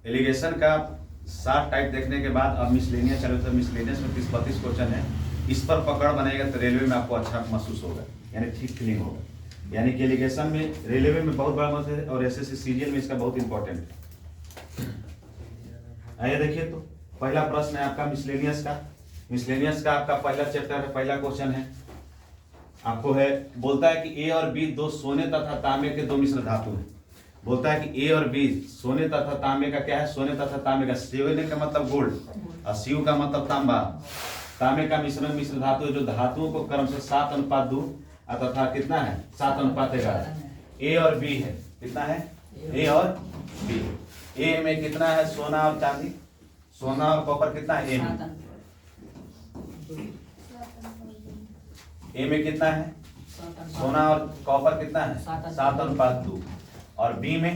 Allegation का 7 type देखने के बाद अब मिसलेनियस चलो, तो मिसलेनियस में 30-32 क्वेश्चन है। इस पर पकड़ बनेगा तो रेलवे में आपको अच्छा महसूस होगा, यानी ठीक फीलिंग होगा। यानी कि एलिगेशन में रेलवे में बहुत बड़ा मत है और एसएससी सीजीएल में इसका बहुत इंपॉर्टेंट है। आइए देखिए, तो पहला प्रश्न है आपका मिसलेनियस का। मिसलेनियस का आपका पहला चैप्टर है, पहला क्वेश्चन है आपको है, बोलता है कि ए और बी दो सोने तथा तांबे के दो मिश्र धातु हैं। बोलता है कि ए और बी सोने तथा तांबे का क्या है, सोने तथा तांबे का, सोने का मतलब गोल्ड और शिव का मतलब तांबा, तांबे का मिश्र धातु है, जो धातुओं को क्रम से 7:2 तथा कितना है 7:11 ए और बी है। कितना है ए और बी। ए में कितना है सोना और चांदी, सोना और कॉपर कितना है ए में कितना है सोना और कॉपर कितना है 7:2 और बी में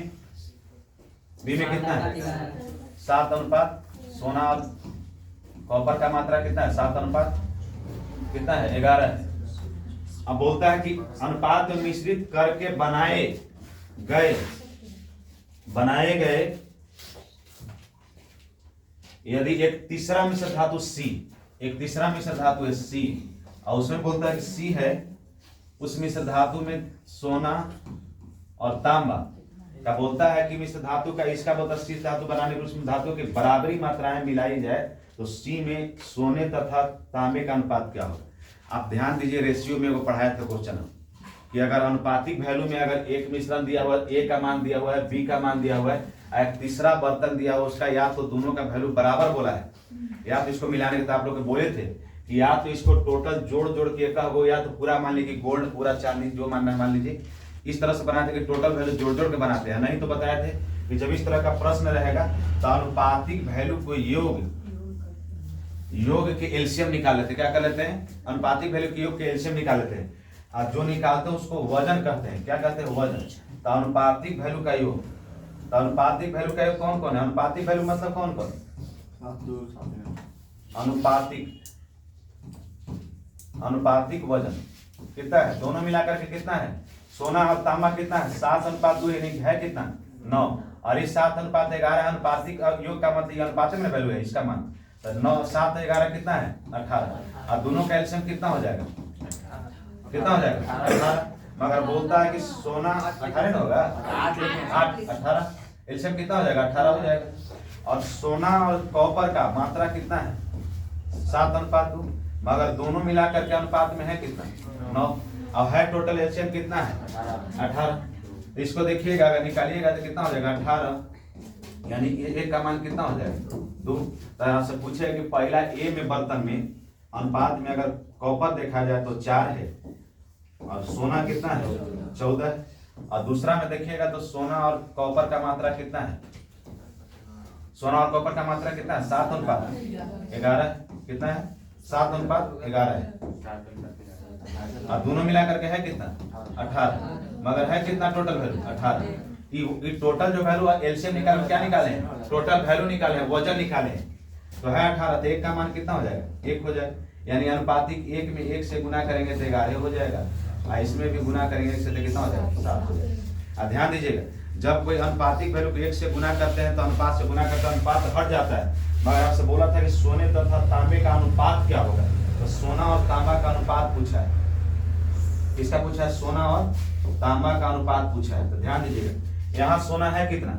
कितना है 7 सोना और कॉपर का मात्रा कितना है 7 कितना है 11 है। अब बोलता है कि अनुपात में मिश्रित करके बनाए गए यदि एक तीसरा मिश्र धातु सी, एक तीसरा मिश्र धातु है सी, और उसमें बोलता है कि सी है, उस मिश्र धातु में सोना और तांबा का बोलता है कि मिश्र धातु का, इसका बोलता है सी धातु बनाने के उसमें धातु की बराबरी मात्राएं मिलाई जाए तो सी में सोने तथा तांबे का अनुपात क्या होगा। आप ध्यान दीजिए, रेशियो में वो पढ़ाया था क्वेश्चन कि अगर अनुपातिक वैल्यू में अगर एक मिश्रण दिया हुआ है, ए का मान दिया हुआ है, बी का मान दिया हुआ है, एक तीसरा बर्तन दिया हुआ उसका, या तो दोनों का वैल्यू बराबर बोला है, या तो इसको मिलाने के, तो आप लोग बोले थे कि या तो इसको टोटल जोड़ के कहो, या तो पूरा मान लीजिए गोल्ड, पूरा चांदी, जो मानना है मान लीजिए, इस तरह से बनाते कि टोटल वैल्यू जोड़ के बनाते हैं। नहीं तो बताए थे कि जब इस तरह का प्रश्न रहेगा तो अनुपातिक वैल्यू को योग के एलसीएम निकाल लेते हैं। क्या कर लेते हैं, अनुपातिक वैल्यू के योग के एलसीएम निकाल लेते हैं, और जो निकालते हैं उसको वजन कहते हैं। क्या कहते हैं, वजन। तो अनुपातिक वैल्यू का योग, तो अनुपातिक वैल्यू का योग कौन कौन है, अनुपातिक वैल्यू मतलब कौन कौन, अनुपातिक वजन कितना है, दोनों मिलाकर के कितना है, सोना और तांबा कितना है 7:2, यानी है कितना 9, और इस 7:11 अनुपातिक योग का मतलब अनुपात में वैल्यू है इसका मान, तो 9 7:11 कितना है 18, और दोनों का एलसीएम कितना हो जाएगा, कितना हो जाएगा 18। मगर बोलता है कि सोना 18 होगा 18, एलसीएम कितना हो जाएगा 18 हो जाएगा, और सोना और कॉपर का मात्रा कितना है 7:2, मगर दोनों मिलाकर के अनुपात में है कितना 9, और है टोटल एलसीएम कितना है 18। इसको देखिएगा, अगर निकालिएगा तो कितना हो जाएगा 18, यानी एक का मान कितना हो जाएगा 2। तरह से पूछे कि पहला ए में बर्तन में अनुपात में अगर कॉपर देखा जाए तो 4 है, और सोना कितना है 14, और दूसरा में देखिएगा तो सोना और कॉपर का मात्रा कितना है, सोना और कॉपर का मात्रा कितना है 7:11, कितना है 7:11 है, और दोनों मिलाकर के है कितना 18, मगर है कितना टोटल वैल्यू 18। ये टोटल जो वैल्यू एलसीएम निकाले, क्या निकाले, टोटल वैल्यू निकाले, वजन निकाले, तो है 18, तो एक का मान कितना हो जाएगा 1 हो जाएगा, यानी अनुपातिक 1 में 1 से गुना करेंगे तो 11 हो जाएगा, और इसमें भी गुना करेंगे 1 से तो कितना हो जाएगा 7 हो जाएगा। ध्यान दीजिएगा, जब कोई अनुपातिक वैल्यू को 1 से गुना करते हैं तो अनुपात से गुना करते हैं, अनुपात हट जाता है। मगर आपसे बोला था कि सोने तथा तांबे का अनुपात क्या होगा, तो सोना और तांबा का अनुपात पूछा है, किसका पूछा है, सोना और तांबा का अनुपात पूछा है। तो ध्यान दीजिएगा, यहाँ सोना है कितना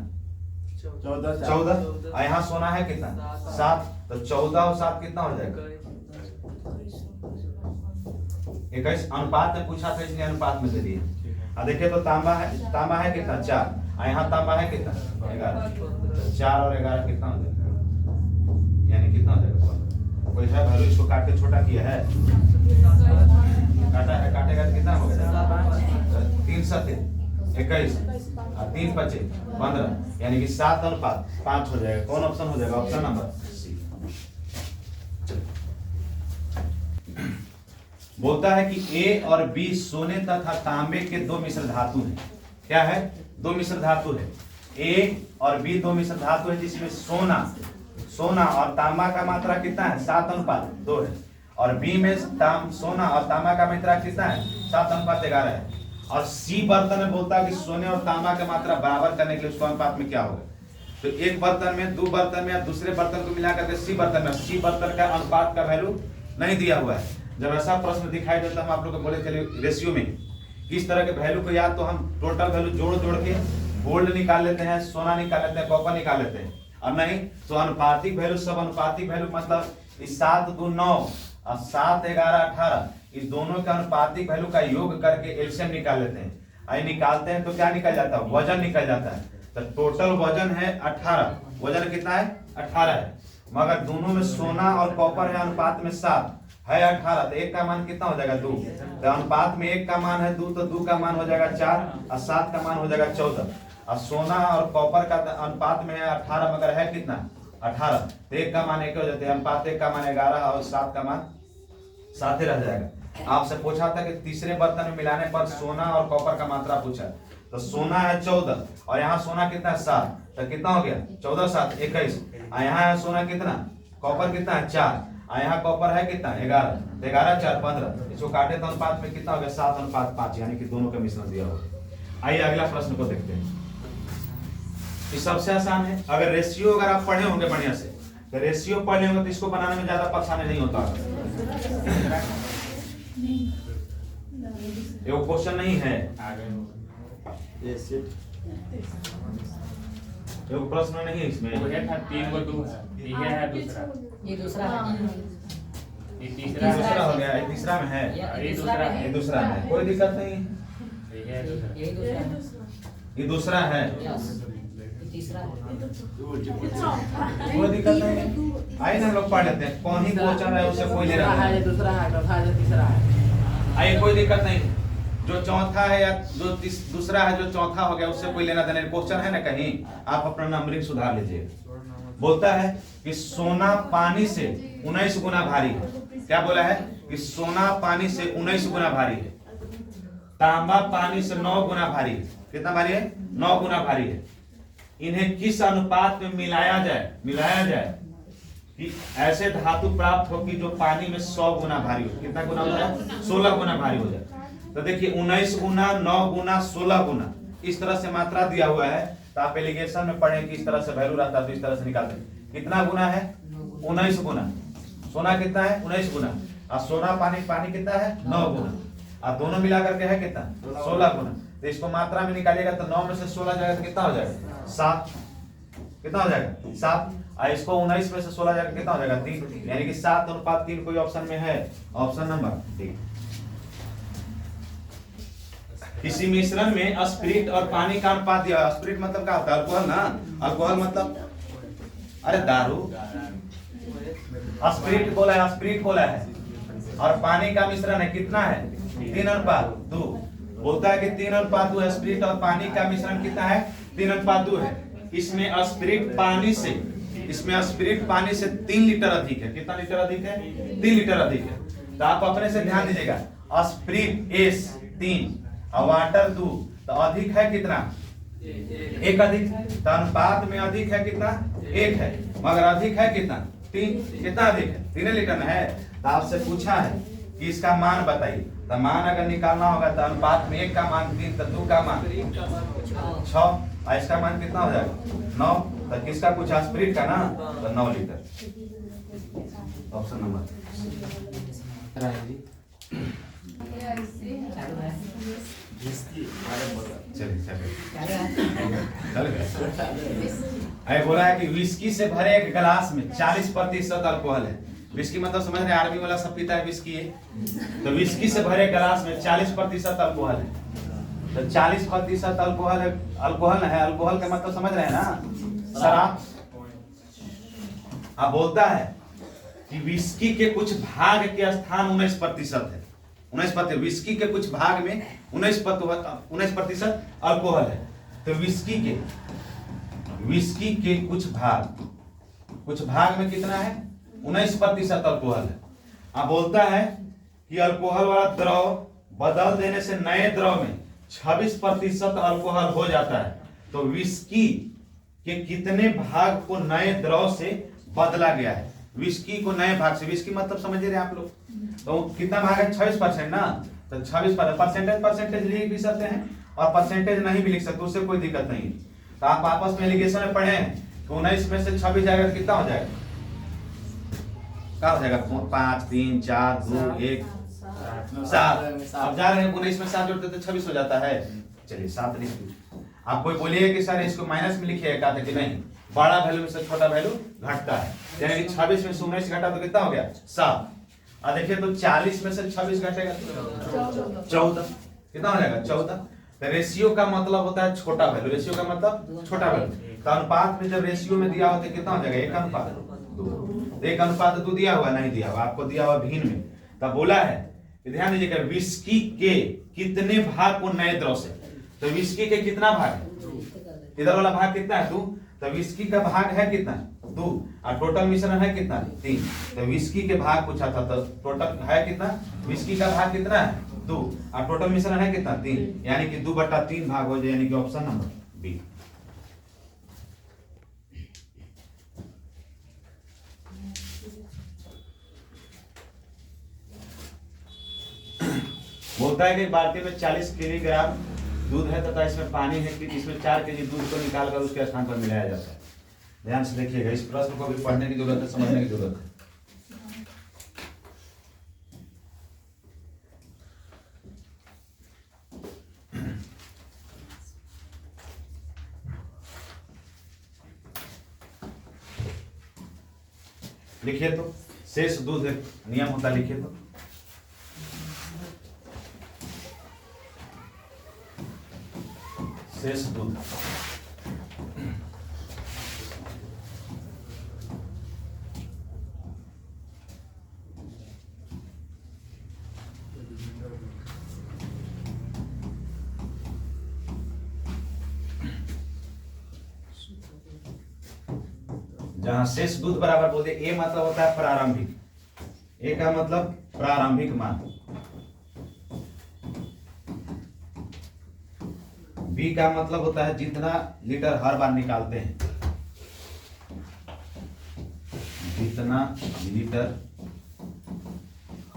14, और यहाँ सोना है कितना 7, तो 14 और 7 कितना हो जाएगा 21। अनुपात में पूछा था इसलिए अनुपात में दे दिए। अब देखिए तो तांबा है कितना 4, और यहाँ तांबा है कितना 11, तो 4 और 11 कितना हो जाएगा, यानी कितना हो जाएगा, कोई है वैल्यू, इसको काट के छोटा किया है, काटा है, काटेगा तो कितना हो गया 3 7 21, और 3 5 15, यानी कि 7:5 हो जाएगा। कौन ऑप्शन हो जाएगा, ऑप्शन नंबर सी। बोलता है कि ए और बी सोने तथा तांबे के दो मिश्र धातु हैं। क्या है, दो मिश्र धातु है, ए और बी दो मिश्र धातु है, जिसमें सोना और तांबा का मात्रा कितना है 7:2 है, और बी में सोना और तांबा का मात्रा कितना है 7:11 है, और सी बर्तन में बोलता है कि सोने और तांबा की मात्रा बराबर करने के लिए उसको अनुपात में क्या होगा। तो एक बर्तन में, दो बर्तन में या दूसरे बर्तन को मिला करके सी बर्तन में, सी बर्तन का अनुपात का वैल्यू नहीं दिया हुआ है। जब ऐसा प्रश्न दिखाई देता हम आप लोग को बोले चलिए रेशियो में किस तरह के वैल्यू को, या तो हम टोटल वैल्यू जोड़ के गोल्ड निकाल लेते हैं, सोना निकाल लेते हैं, कॉपर निकाल लेते हैं, और नहीं तो अनुपातिक वैल्यू, सब अनुपातिक वैल्यू मतलब इस 7 2 9 और 7 11 18 इस दोनों का अनुपातिक वैल्यू का योग करके एलसीएम निकाल लेते हैं। आई निकालते हैं तो क्या निकल जाता है, वजन निकल जाता है। तो टोटल वजन है 18, वजन कितना है 18 है, मगर दोनों में सोना और कॉपर है अनुपात में 7 है 18, तो एक का मान कितना हो जाएगा 2, तो अनुपात में एक का मान है 2 तो 2 का मान हो जाएगा 4 और 7 का मान हो जाएगा 14। और सोना और कॉपर का अनुपात में है 18 मगर है कितना 18, तो एक का मान एक हो जाते हैं, अनुपात एक का मान 11 और 7 का मान 7 ही रह जाएगा। आपसे पूछा था कि तीसरे बर्तन में मिलाने पर सोना और कॉपर का मात्रा पूछा, तो सोना है 14 और यहाँ सोना कितना है 7, तो कितना हो गया 14 7 21, और यहाँ है सोना कितना, कॉपर कितना है 4, और यहाँ कॉपर है कितना 11, तो 11 4 15, इसको काटे तो अनुपात में कितना हो गया 7 अनुपात 5, यानी कि दोनों का मिश्रण दिया होगा। आइए अगला प्रश्न को देखते हैं। ये सबसे आसान है, अगर रेशियो अगर आप पढ़े होंगे बढ़िया से, तो रेशियो पढ़े होंगे तो इसको बनाने में ज्यादा परेशानी नहीं होता। ये वो क्वेश्चन नहीं है, ये वो प्रश्न नहीं है, इसमें 3 को 2 है, ये है दूसरा, ये दूसरा है, ये तीसरा दूसरा हो गया, ये तीसरा में है, ये दूसरा है, ये दूसरा है, कोई दिक्कत नहीं, ये है दूसरा, ये दूसरा है, ये दूसरा है, ये तीसरा है, कोई दिक्कत नहीं। आइए ना हम लोग पढ़ लेते हैं, कौन ही क्वेश्चन है उससे कोई ले रहा है, दूसरा है, चौथा है, तीसरा है। आइए कोई दिक्कत नहीं, जो चौथा है या जो दूसरा है जो चौथा हो गया उससे कोई लेना देना, क्वेश्चन है ना कहीं, आप अपना नंबरिंग सुधार लीजिए। बोलता है कि सोना पानी से 19 गुना भारी है, क्या बोला है कि सोना पानी से 19 गुना भारी है, तांबा पानी से 9 गुना भारी है, कितना भारी है 9 गुना भारी है, इन्हें किस अनुपात में मिलाया जाए कि ऐसे धातु प्राप्त हो कि जो पानी में 100 गुना भारी हो, कितना गुना हो जाए 16 गुना भारी हो जाए। तो देखिए 19 गुना 9 गुना 16 गुना इस तरह से मात्रा दिया हुआ है, तो आप एलिगेशन में पढ़ें कि इस तरह से वैल्यू रहता है, तो इस तरह से निकालते हैं। कितना गुना है 19 गुना, सोना कितना है 19 गुना, और सोना पानी कितना है 9 गुना, और दोनों मिला करके है कितना 16 गुना, तो इसको मात्रा में निकालिएगा तो 9 में से 16 जाएगा तो कितना हो जाएगा 7, कितना हो जाएगा 7, और इसको 19 में से 16 जाएगा कितना हो जाएगा 3, यानी कि 7 अनुपात 3 कोई ऑप्शन में है, ऑप्शन नंबर डी। किसी मिश्रण में स्पिरिट और पानी का अनुपात दिया, स्पिरिट मतलब क्या होता है अल्कोहल ना, अल्कोहल मतलब अरे दारू, स्पिरिट बोला है, और पानी का मिश्रण है कितना है 3 अनुपात 2, बोलता है कि 3 अनुपात 2 है, स्पिरिट और पानी का मिश्रण कितना है 3 अनुपात 2 है। इसमें स्पिरिट पानी से 3 लीटर अधिक है, कितना लीटर अधिक है 3 लीटर अधिक है, तो आप अपने से ध्यान दीजिएगा, स्पिरिट S 3 और वाटर 2, तो अधिक है कितना 1 अधिक, तो अनुपात में अधिक है कितना 1 है, मगर अधिक है कितना 3, कितना अधिक है 3 लीटर में है। तो आपसे पूछा है कि इसका मान बताइए, तो मान अगर निकालना होगा तो अनुपात में 1 का मान 3, तो 2 का मान 6, और इसका मान कितना हो जाएगा 9, तो किसका पूछा स्पिरिट का ना, तो 9 लीटर, ऑप्शन नंबर चलिए बोला है कि विस्की से भरे एक गिलास में 40% अल्कोहल है, विस्की मतलब समझ रहे आर्मी वाला सब पीता है विस्की है, तो विस्की से भरे गिलास में 40% अल्कोहल है, तो 40% अल्कोहल है, अल्कोहल है, अल्कोहल का मतलब समझ रहे हैं ना शराब। अब बोलता है कि विस्की के कुछ भाग के स्थान 19% है, 19%, विस्की के कुछ भाग में 19% अल्कोहल है, तो विस्की के कुछ भाग में कितना है 19% अल्कोहल है। अब बोलता है कि अल्कोहल वाला द्रव बदल देने से नए द्रव में 26% अल्कोहल हो जाता है, तो विस्की के कितने भाग को नए द्रव से बदला गया है, विस्की को नए भाग से, विस्की मतलब समझ रहे आप लोग, तो कितना भाग है 26% ना, तो 26% परसेंटेज लिख भी सकते हैं और परसेंटेज नहीं भी लिख सकते, उससे कोई दिक्कत नहीं। तो आप आपस में एलिगेशन में पढ़े तो 19 में से 26 जाएगा तो कितना हो जाएगा? क्या हो जाएगा? 5 3 4 2 1 7। अब जा रहे हैं 19 में 7 जोड़ते तो 26 हो जाता है। चलिए 7 लिख दीजिए। आप कोई बोलिए कि सर इसको माइनस में लिखिए, कहा था कि नहीं, बड़ा वैल्यू में से छोटा वैल्यू घटता है, यानी कि 26 में से 19 घटा तो कितना हो गया? 7। अब देखिए तो 40 में से 26 घटेगा तो 14, कितना हो जाएगा? 14। तो रेशियो का मतलब होता है छोटा वैल्यू, रेशियो का मतलब छोटा वैल्यू। तो अनुपात में जब रेशियो में दिया होता है कितना हो जाएगा? 1 अनुपात 2। 1 अनुपात 2 दिया हुआ नहीं दिया हुआ, आपको दिया हुआ भिन्न में। तब बोला है, ध्यान दीजिएगा, विस्की के कितने भाग को नए द्रव से, तो विस्की के कितना भाग है? इधर वाला भाग कितना है? 2। तो विस्की का भाग है कितना? 2। और टोटल मिश्रण है कितना? 3। तो विस्की के भाग पूछा था, तो टोटल है कितना? विस्की का भाग कितना है? 2। और टोटल मिश्रण है कितना? 3, यानी कि 2/3 भाग हो जाए, यानी कि ऑप्शन नंबर बी। बोलता है कि बाल्टी में 40 किलोग्राम दूध है तथा इसमें पानी है कि इसमें 4 केजी दूध को निकालकर उसके स्थान पर मिलाया जाता है। ध्यान से देखिएगा, इस प्रश्न को भी पढ़ने की जरूरत है, समझने की जरूरत है। लिखिए तो शेष दूध एक नियम होता है, लिखिए तो शेष दूध जहां शेष दूध बराबर बोलते, ए मतलब होता है प्रारंभिक, ए का मतलब प्रारंभिक मान, बी का मतलब होता है जितना लीटर हर बार निकालते हैं, जितना लीटर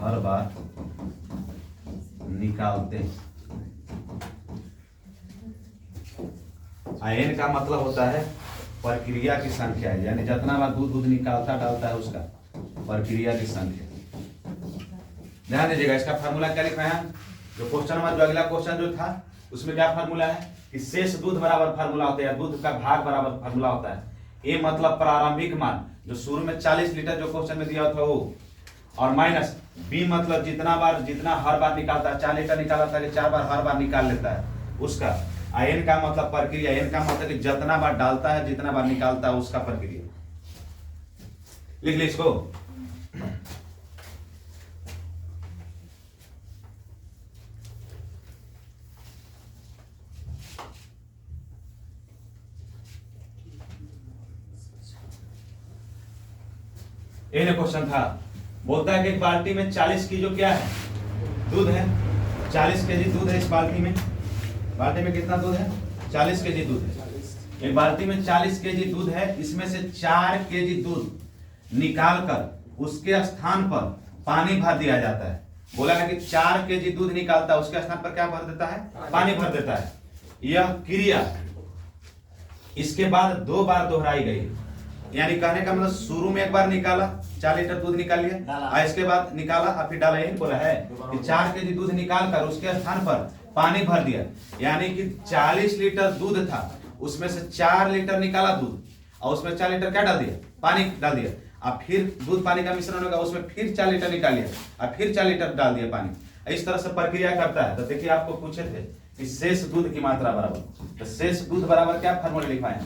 हर बार निकालते हैं। एन का मतलब होता है प्रक्रिया की संख्या, यानी जितना बार दूध निकालता डालता है उसका प्रक्रिया की संख्या। ध्यान दीजिएगा, इसका फार्मूला क्या लिखना है? जो क्वेश्चन नंबर, जो अगला क्वेश्चन जो था उसमें क्या फार्मूला है कि शेष दूध बराबर फार्मूला होता है, दूध का भाग बराबर फार्मूला होता है। ए मतलब प्रारंभिक मान, जो शुरू में 40 लीटर जो क्वेश्चन में दिया था वो, और माइनस बी मतलब जितना हर बार निकालता है, 4 लीटर निकाला था कि 4 बार हर बार निकाल लेता है उसका। एन का मतलब प्रक्रिया, एन का मतलब कि जितना बार डालता है जितना बार निकालता है उसका प्रक्रिया। लिख ली इसको। ये क्वेश्चन था, बोलता है कि एक बाल्टी में 40 की जो क्या है? दूध है। 40 केजी दूध है इस बाल्टी में। बाल्टी में कितना दूध है? 40 केजी दूध है। एक बाल्टी में 40 केजी दूध है, इसमें से 4 केजी दूध निकालकर उसके स्थान पर पानी भर दिया जाता है। बोला है कि 4 केजी दूध निकालता है, उसके स्थान पर क्या भर देता है? पानी भर देता है। यह क्रिया इसके बाद 2 बार दोहराई गई, यानी कहने का मतलब शुरू में एक बार निकाला, 4 लीटर दूध निकाल लिया, और इसके बाद निकाला और फिर डाला। यही बोला है कि 4 केजी दूध निकालकर उसके स्थान पर पानी भर दिया, यानी कि 40 लीटर दूध था, उसमें से 4 लीटर निकाला दूध और उसमें 4 लीटर क्या डाल दिया? पानी डाल दिया। अब फिर दूध पानी का मिश्रण होगा, उसमें फिर 4 लीटर निकाल लिया और फिर 4 लीटर डाल दिया पानी। इस तरह से प्रक्रिया करता है। तो देखिए, आपको पूछे थे कि शेष दूध की मात्रा बराबर, तो शेष दूध बराबर क्या फार्मूला लिखवाए?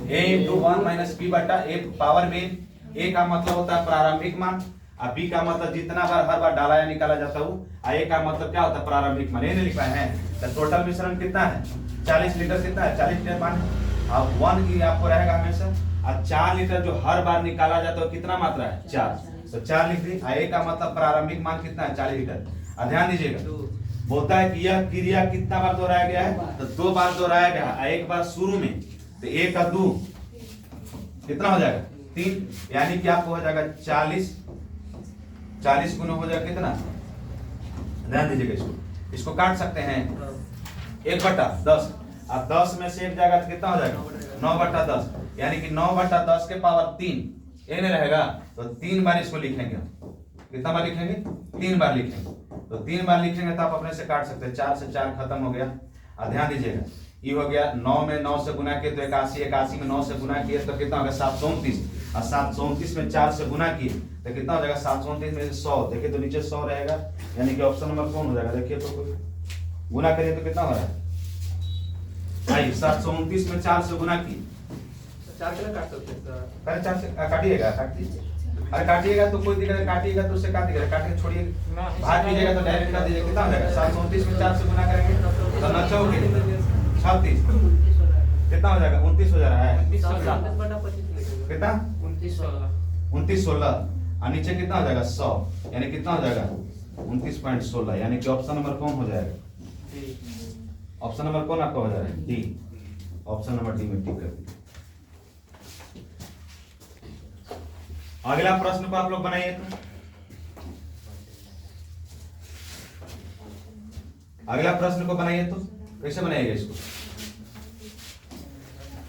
a × 1 - b बटा a पावर में। a का मतलब होता है प्रारंभिक मान, और b का मतलब जितना बार हर बार डाला या निकाला जाता है, और a का मतलब क्या होता है? प्रारंभिक मान। ये नहीं लिखवाए हैं। तो टोटल मिश्रण कितना है? 40 लीटर कितना है? 40 लीटर पानी। अब 1 की आपको रहेगा हमेशा, और 4 लीटर जो हर बार निकाला जाता है कितना मात्रा है? 4। तो 4 लिख दी। a का मतलब प्रारंभिक मान कितना है? 40 लीटर। और ध्यान दीजिएगा, बोलता है कि यह क्रिया कितना बार दोहराया गया है? तो 2 बार दोहराया गया है। एक बार शुरू में, तो 1 का 2 कितना हो जाएगा? 3, यानी कि आपको हो जाएगा 40 गुना हो जाएगा कितना? ध्यान दीजिएगा, इसको काट सकते हैं 1/10, और 10 में से 1 जाएगा तो कितना हो जाएगा? 9/10। यानी कि 9/10 के पावर 3 ये नहीं रहेगा, तो 3 बार इसको लिखेंगे। कितना बार लिखेंगे? 3 बार लिखेंगे। तो 3 बार लिखेंगे तो आप अपने से काट सकते हैं। 4 से 4 खत्म हो गया। और ध्यान दीजिएगा, ये हो गया 9 में 9 से गुना किए तो 81, 81 में 9 से गुना किए तो कितना होगा? 729, और 729 में 4 से गुना किए तो कितना हो जाएगा? 729 में 100। देखिए तो नीचे 100 रहेगा, यानी कि ऑप्शन नंबर कौन हो जाएगा? देखिए तो गुना करिए तो कितना हो रहा है? भाई 729 में 4 से गुना किए, 4 से काट सकते हैं सर। पहले 4 से काटिएगा, काट दीजिए। अरे काटिएगा तो कोई दिक्कत नहीं, काटिएगा तो उससे काट दीजिएगा, काट के छोड़िए, भाग कीजिएगा तो डायरेक्ट कर दीजिए। कितना हो जाएगा? 729 में 4 से गुना करेंगे तो 9 चौके 36, कितना हो जाएगा? 29 हो जा रहा है। कितना? 29 16, और नीचे कितना हो जाएगा? 100, यानी कितना हो जाएगा? 29.16, यानी कि ऑप्शन नंबर कौन हो जाएगा? ऑप्शन नंबर कौन आपका हो जा रहा है? डी। ऑप्शन नंबर डी में टिक कर दीजिए। अगला प्रश्न को आप लोग बनाइए तो। अगला प्रश्न को बनाइए तो कैसे बनाइएगा इसको?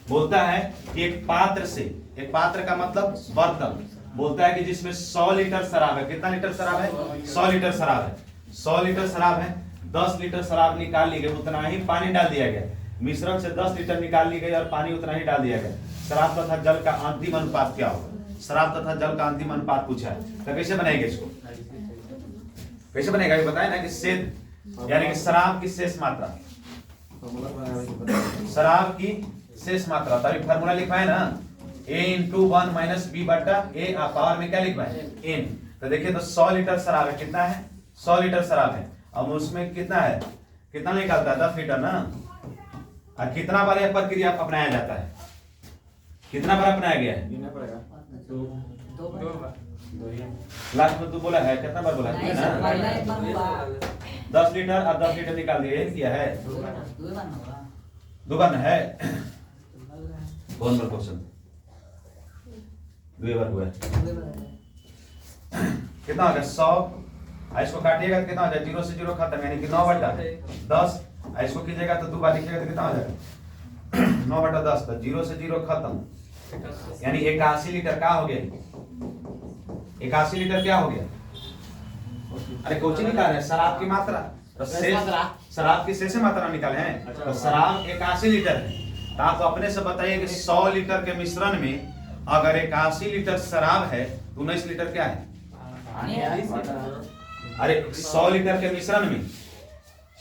बोलता है कि एक पात्र से, एक पात्र का मतलब बर्तन, बोलता है कि जिसमें 100 लीटर शराब है। कितना लीटर शराब है? 100 लीटर शराब है। 100 लीटर शराब है, 10 लीटर शराब निकाल ली गई, उतना ही पानी डाल दिया गया। मिश्रण से 10 लीटर निकाल ली गई और पानी उतना ही डाल दिया गया। शराब तथा जल का अंतिम अनुपात क्या होगा? शराब तथा जल का अंतिम अनुपात पूछा है, तो कैसे बनाएगा इसको? कैसे बनेगा ये बताए ना कि सेध, यानी कि शराब की शेष मात्रा, शराब की शेष मात्रा, तभी फार्मूला लिखवाए ना, A × 1 - B बटा A, आप पावर में क्या लिखवाए? n। तो देखिए तो 100 लीटर शराब है। कितना है? 100 लीटर शराब है। अब उसमें कितना है? कितना निकालता है? 10 लीटर ना। और कितना बार यह प्रक्रिया अपनाया जाता है? कितना बार अपनाया गया है? दो बार। लास्ट में तू बोला है, कितना बार बोला है? नहीं, ना? पहला एक बार हुआ। 10 लीटर और 10 लीटर निकाल दिया, ये किया है? दो बार ना हुआ। 2 बार है। कौन बार क्वेश्चन? 2 बार हुआ है। कितना हो गया? 100। इसको काटिएगा तो कितना हो जाएगा? 0 से 0 खत्म, यानी कि 9/10। इसको कीजिएगा तो 2 बार लिखिएगा तो कितना हो जाएगा? 9/10, तो 0 से 0 खत्म, यानी 81 लीटर का हो गया। 81 लीटर क्या हो गया? अरे कोची निकाल रहे हैं? शराब की मात्रा, तो शराब की शेष मात्रा निकाले हैं। तो शराब 81 लीटर है, तो आप अपने से बताइए कि 100 लीटर के मिश्रण में अगर 81 लीटर शराब है तो 19 लीटर क्या है? अरे 100 लीटर के मिश्रण में,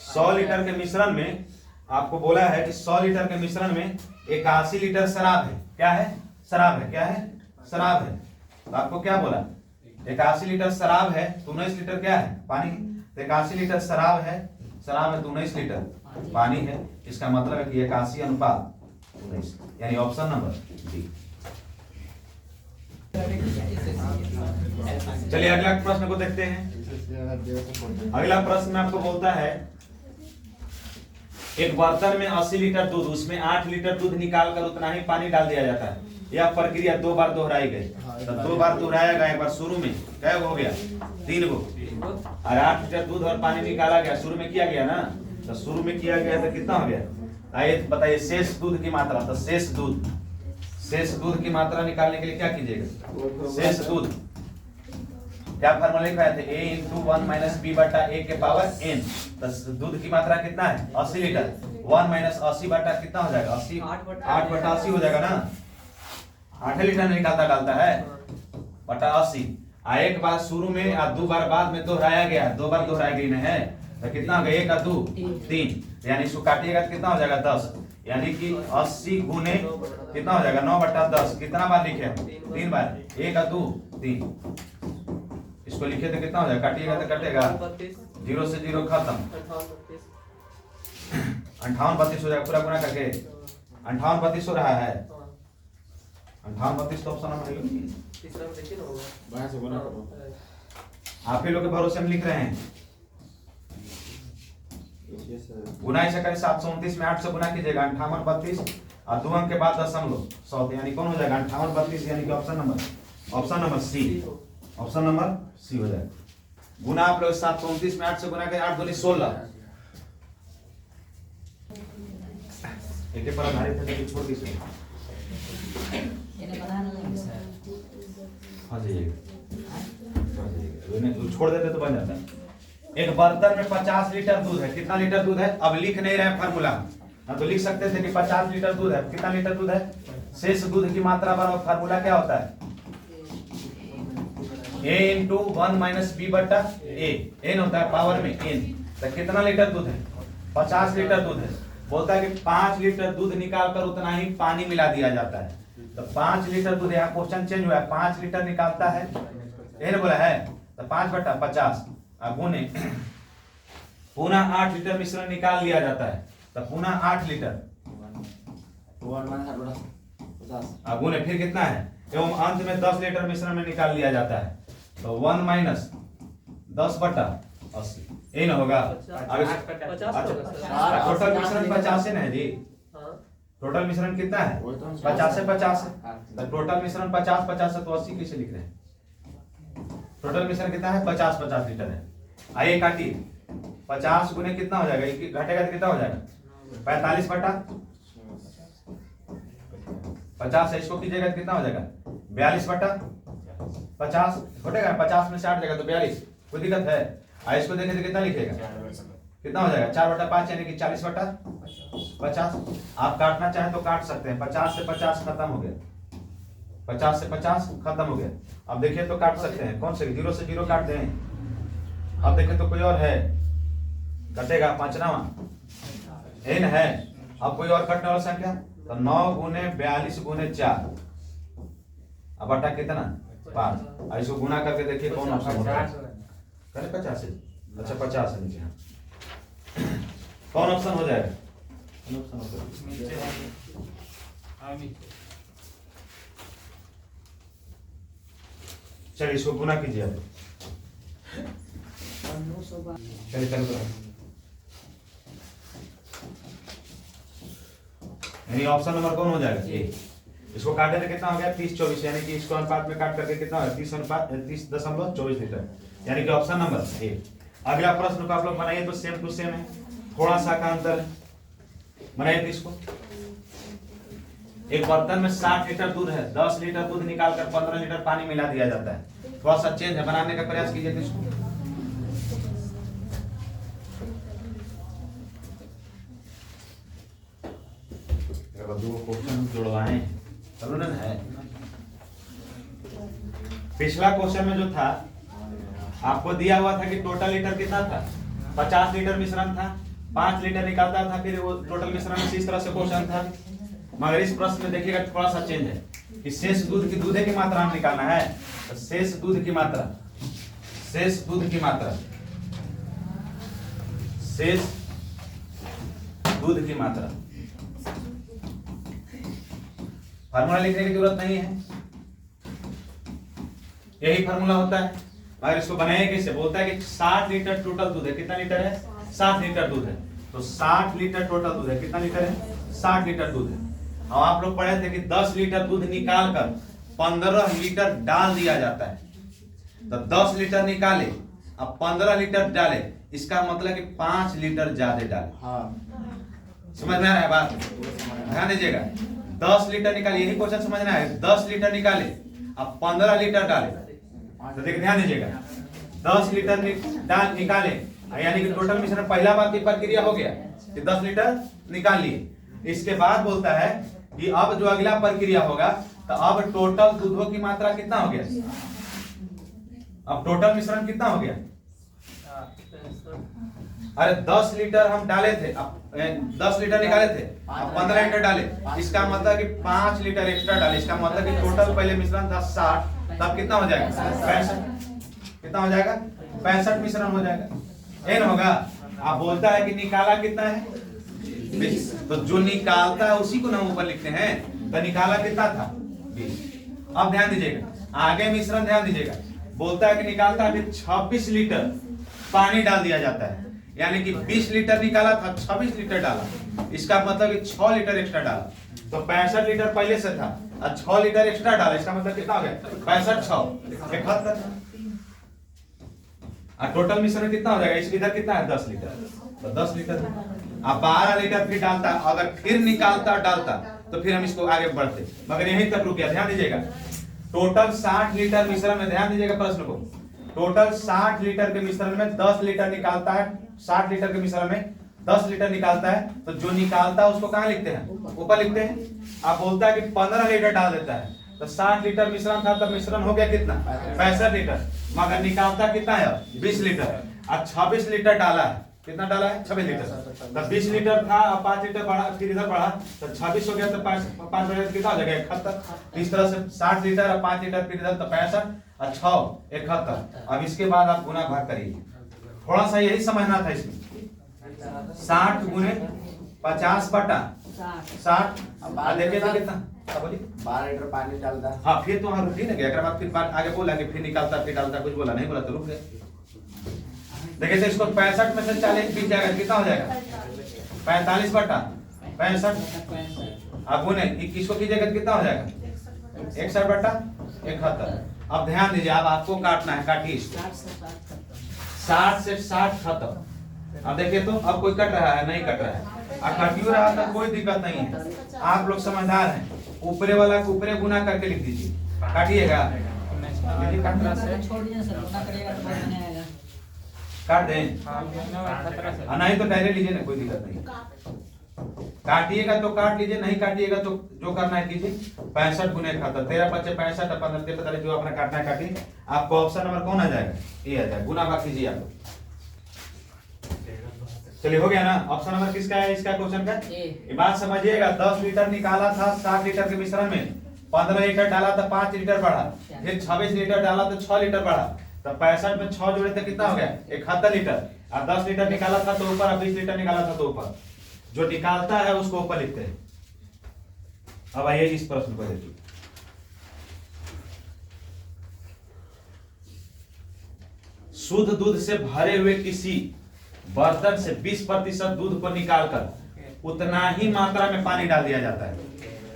100 लीटर के मिश्रण में आपको बोला है कि 100 लीटर के मिश्रण में 81 लीटर शराब है। क्या है? शराब है। क्या है? शराब है। तो आपको क्या बोला? 81 लीटर शराब है तो 19 लीटर क्या है? पानी। तो 81 लीटर शराब है, शराब है तो 19 लीटर पानी है। इसका मतलब है कि 81:19, यानी ऑप्शन नंबर डी। चलिए अगला प्रश्न को देखते हैं। अगला प्रश्न में आपको बोलता है एक बर्तन में 80 लीटर दूध, उसमें 8 लीटर दूध निकालकर उतना ही पानी डाल दिया जाता है। यह प्रक्रिया 2 बार दोहराई गई। तो 2 बार दोहराया गया। एक बार शुरू में क्या हो गया? 3 गो, और 8 लीटर दूध और पानी निकाला गया। शुरू में किया गया ना, तो शुरू में किया गया तो कितना हो गया? आइए बताइए शेष दूध की मात्रा। तो शेष दूध की मात्रा निकालने के लिए क्या कीजिएगा? शेष दूध क्या फार्मूला लिखवाए थे? A × 1 - B बटा A के पावर n। तो दूध की मात्रा कितना है? 80 लीटर। 1 - 80 बटा कितना हो जाएगा? 80, 8/80 हो जाएगा ना। 8 लीटर निकालता डालता है बटा 80। एक बार शुरू में और 2 बार बाद में दोहराया गया। 2 बार दोहराया गई है तो कितना हो गया? 1 और 2 3, यानी इसको काटिएगा तो कितना हो जाएगा? 10, यानी कि 80 गुने कितना हो जाएगा? 9/10। कितना बार लिखे? 3 बार। 1 और 2 3, इसको लिखे तो कितना हो जाएगा? काटिएगा तो कटेगा 0 से 0 खत्म, 58 32 हो जाएगा। पूरा गुना करके 58 32 हो रहा है। 58 32 तो ऑप्शन नंबर आप ही लोग के भरोसे में लिख रहे हैं। गुना ऐसा करें 729 में 8 से गुना कीजिएगा। 58 32 और 2 अंक के बाद दशमलव 100, यानी कौन हो जाएगा? 58 32, यानी कि option number C. Option number C हो जाएगा। गुना आप लोग 729 में 8 से गुना करें, 8 दूनी 16। एक पर आधारित है, छोड़ दीजिए। इन्हें बना नहीं सर हाँ जाइएगा छोड़ देते तो बन जाता है। एक बर्तन में 50 लीटर दूध है। कितना लीटर दूध है? अब लिख नहीं रहे फार्मूला। हाँ तो लिख सकते थे कि 50 लीटर दूध है। कितना लीटर दूध है? शेष दूध की मात्रा बराबर फार्मूला क्या होता है? A इंटू 1 माइनस बी बटा ए। एन होता है पावर में एन। तो कितना लीटर दूध है? 50 लीटर दूध है। बोलता है कि 5 लीटर दूध निकाल कर उतना ही पानी मिला दिया जाता है। तो 5 लीटर दूध, यहाँ क्वेश्चन चेंज हुआ है, 5 लीटर निकालता है, एन बोला है, तो 5 बटा 50 गुने पुनः 8 लीटर मिश्रण निकाल लिया जाता है। तो पुनः 8 लीटर गुने फिर कितना है, एवं अंत में 10 लीटर मिश्रण में निकाल लिया जाता है। तो 1 माइनस 10 बटा 80 यही ना होगा। अब इस- 50 अच्छा, होगा सर। टोटल मिश्रण 50 है ना जी। हाँ टोटल मिश्रण कितना है? 50 से 50 है। तो टोटल मिश्रण 50 है तो 80 कैसे लिख रहे हैं? टोटल मिश्रण कितना है? 50 लीटर है। आइए काटिए, 50 गुने कितना हो जाएगा? ये घटेगा तो कितना हो जाएगा? 45 बटा 50 है, इसको कीजिएगा तो कितना हो जाएगा? 42 बटा 50 घटेगा, 50 में से 8 जाएगा तो 42। कोई दिक्कत है? इसको देखें तो कितना लिखेगा? कितना हो जाएगा? 4 बटा 5 यानी कि 40 बटा 50। आप काटना चाहें तो काट सकते हैं। 50 से 50 खत्म हो गया, 50 से 50 खत्म हो गया। अब देखिए तो काट सकते हैं, कौन से 0 से 0 काट दें। अब देखें तो कोई और है, कटेगा 5वां एन है। अब कोई और कटने वाला संख्या, तो 9 गुने 42 गुने 4 अब बटा कितना? 5। अब इसको गुना करके देखिए कौन ऑप्शन होता है। करे 50 है, अच्छा 50 है नीचे। कौन ऑप्शन हो जाएगा? कौन ऑप्शन होगा? चलिए इसको गुना कीजिए अब। चलिए चलो यानी ऑप्शन नंबर कौन हो जाएगा? ए। इसको काटे तो कितना हो गया? 30-24 यानी कि इसको अनुपात में काट करके कितना होगा? 30.24 लीटर यानी कि ऑप्शन नंबर ए। अगला प्रश्न को आप लोग बनाइए तो सेम टू सेम है, थोड़ा सा का अंतर है। बनाइए तो इसको, एक बर्तन में 60 लीटर दूध है, 10 लीटर दूध निकालकर 15 लीटर पानी मिला दिया जाता है। थोड़ा सा चेंज है, बनाने का प्रयास कीजिए तो इसको। दो क्वेश्चन जुड़वाए चलो ना है। पिछला क्वेश्चन में जो था आपको दिया हुआ था कि टोटल लीटर कितना था? 50 लीटर मिश्रण था, 5 लीटर निकालता था, फिर वो टोटल मिश्रण में इस तरह से क्वेश्चन था। मगर इस प्रश्न में देखिएगा थोड़ा सा चेंज है कि शेष दूध की दूधे की मात्रा हम निकालना है। तो शेष दूध की मात्रा, शेष दूध की मात्रा, शेष दूध की मात्रा, फार्मूला लिखने की जरूरत नहीं है, यही फार्मूला होता है। मगर इसको बनाए कैसे? बोलता है कि 60 लीटर टोटल दूध है। कितना लीटर है? 60 लीटर दूध है। तो 60 लीटर टोटल दूध है। कितना लीटर है? 60 लीटर दूध है। अब आप लोग पढ़े थे कि 10 लीटर दूध निकाल कर 15 लीटर डाल दिया जाता है। तो 10 लीटर निकाले, अब 15 लीटर डाले, इसका मतलब कि 5 लीटर ज्यादा डाले। समझ में आ रहा है बात? ध्यान दीजिएगा, 10 लीटर निकाले, यही क्वेश्चन समझना है। 10 लीटर निकाले, अब 15 लीटर डाले। तो देखिए ध्यान दीजिएगा, 10 लीटर निकाले यानी कि टोटल मिश्रण पहला बार की प्रक्रिया हो गया कि 10 लीटर निकाल लिए। इसके बाद बोलता है कि अब जो अगला प्रक्रिया होगा, तो अब टोटल दूधों की मात्रा कितना हो गया? अब टोटल मिश्रण कितना हो गया? अरे 10 लीटर हम डाले थे, अब 10 लीटर निकाले थे, अब 15 लीटर डाले, इसका मतलब कि 5 लीटर एक्स्ट्रा डाले। इसका मतलब कि टोटल पहले मिश्रण था 60, तब कितना हो जाएगा? 65। कितना हो जाएगा? 65 मिश्रण हो जाएगा। एन होगा। आप बोलता है कि निकाला कितना है? 20। तो जो निकालता है उसी को हम ऊपर लिखते हैं। तो निकाला कितना था? 20। अब ध्यान दीजिएगा, आगे मिश्रण ध्यान दीजिएगा, बोलता है कि निकालता है 26 लीटर पानी डाल दिया जाता है। यानी कि 20 लीटर निकाला था, 26 लीटर डाला, इसका मतलब कि 6 लीटर एक्स्ट्रा डाला। तो 65 लीटर पहले से था और 6 लीटर एक्स्ट्रा डाला, इसका मतलब कितना हो गया? 65 6 71। और टोटल मिश्रण कितना हो जाएगा? इस इधर कितना है? 10 लीटर। तो 10 लीटर अब 12 लीटर फिर डालता, अगर फिर निकालता डालता तो फिर हम इसको आगे बढ़ते, मगर यहीं तक रुक गया। ध्यान दीजिएगा, टोटल 60 लीटर मिश्रण में, ध्यान दीजिएगा प्रश्न को, टोटल 60 लीटर के मिश्रण में 10 लीटर निकालता है। 60 लीटर के मिश्रण में 10 लीटर निकालता है, तो जो निकालता है उसको कहाँ लिखते हैं? ऊपर लिखते हैं। आप बोलता है कि 15 लीटर डाल देता है, तो 60 लीटर मिश्रण था, तो मिश्रण हो गया कितना? 65 लीटर, मगर निकालता कितना है? 20 लीटर। अब 26 लीटर डाला है, कितना डाला है? 26 लीटर। तब 20 लीटर था, अब 5 लीटर बढ़ा, फिर इधर बढ़ा, तो 26 हो गया, तो 5 लीटर कितना हो जाएगा? 71। इस तरह से 60 लीटर और 5 लीटर, फिर इधर तो 65 और 6 71। अब इसके बाद आप गुना भाग करिए, थोड़ा सा यही समझना था इसमें। 60 गुने 50 बटा 60, अब देखिए तो कितना? अब बोलिए 12 लीटर पानी डालता है। हाँ, फिर तो वहाँ रुक ही नहीं गया, अगर बाद फिर बात आगे बोला कि फिर निकालता, फिर डालता, कुछ बोला नहीं, बोला तो रुक गया। देखिए तो इसको 65 में से 40 बीत जाएगा, कितना हो जाएगा? 45 बटा 65। अब गुने 21 को कीजिएगा, कितना हो जाएगा? 61 बटा 71। अब ध्यान दीजिए, अब आपको काटना है, काटिए इसको। 60 से 60 खत्म। अब देखिए तो अब कोई कट रहा है? नहीं कट रहा है। अब कटियो रहा तो कोई दिक्कत नहीं है, आप लोग समझदार हैं। ऊपरे वाला को ऊपरे गुना करके लिख दीजिए, काटिएगा। छोड़ दीजिए सर, गुना करिएगा तो बहुत नहीं आएगा। काट दें, नहीं तो डायरेक्ट लीजिए ना, कोई दिक्कत नहीं। काटिएगा तो काट लीजिए, नहीं काटिएगा तो जो करना है कीजिए। 65 गुने 71, 13 बच्चे 65 और 15 43, जो अपना काटना है काटिए। आपको ऑप्शन नंबर कौन आ जाएगा? ये आ जाएगा। गुना भाग कीजिए आप। चलिए हो गया ना? ऑप्शन नंबर किसका है इसका क्वेश्चन का? ये बात समझिएगा, 10 लीटर निकाला था 60 लीटर के मिश्रण में, 15 लीटर डाला तो 5 लीटर बढ़ा, फिर 26 लीटर डाला तो 6 लीटर बढ़ा, तो 65 में 6 जोड़े तो कितना हो गया? 71 लीटर। और 10 लीटर निकाला था तो ऊपर, और 20 लीटर निकाला था तो ऊपर। जो निकालता है उसको ऊपर लिखते हैं। अब आइए इस प्रश्न को देखिए। शुद्ध दूध से भरे हुए किसी बर्तन से 20% दूध को निकालकर उतना ही मात्रा में पानी डाल दिया जाता है।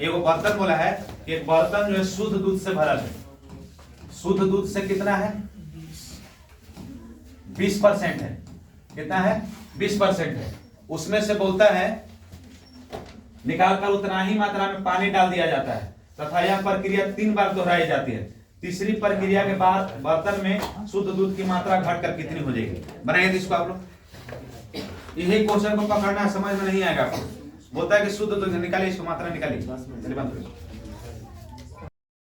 एगो बर्तन बोला है कि एक बर्तन जो है शुद्ध दूध से भरा है। शुद्ध दूध से कितना है? 20% है। कितना है? 20% है। उसमें से बोलता है निकालकर उतना ही मात्रा में पानी डाल दिया जाता है, तथा यह प्रक्रिया 3 बार दोहराई जाती है। तीसरी प्रक्रिया के बाद बर्तन में शुद्ध दूध की मात्रा घटकर कितनी हो जाएगी? बनाइए इसको आप लोग। यही क्वेश्चन को पकड़ना, समझ में नहीं आएगा आपको। बोलता है कि शुद्ध दूध निकालिए, इसको मात्रा निकालिए। चलिए बंद करिए।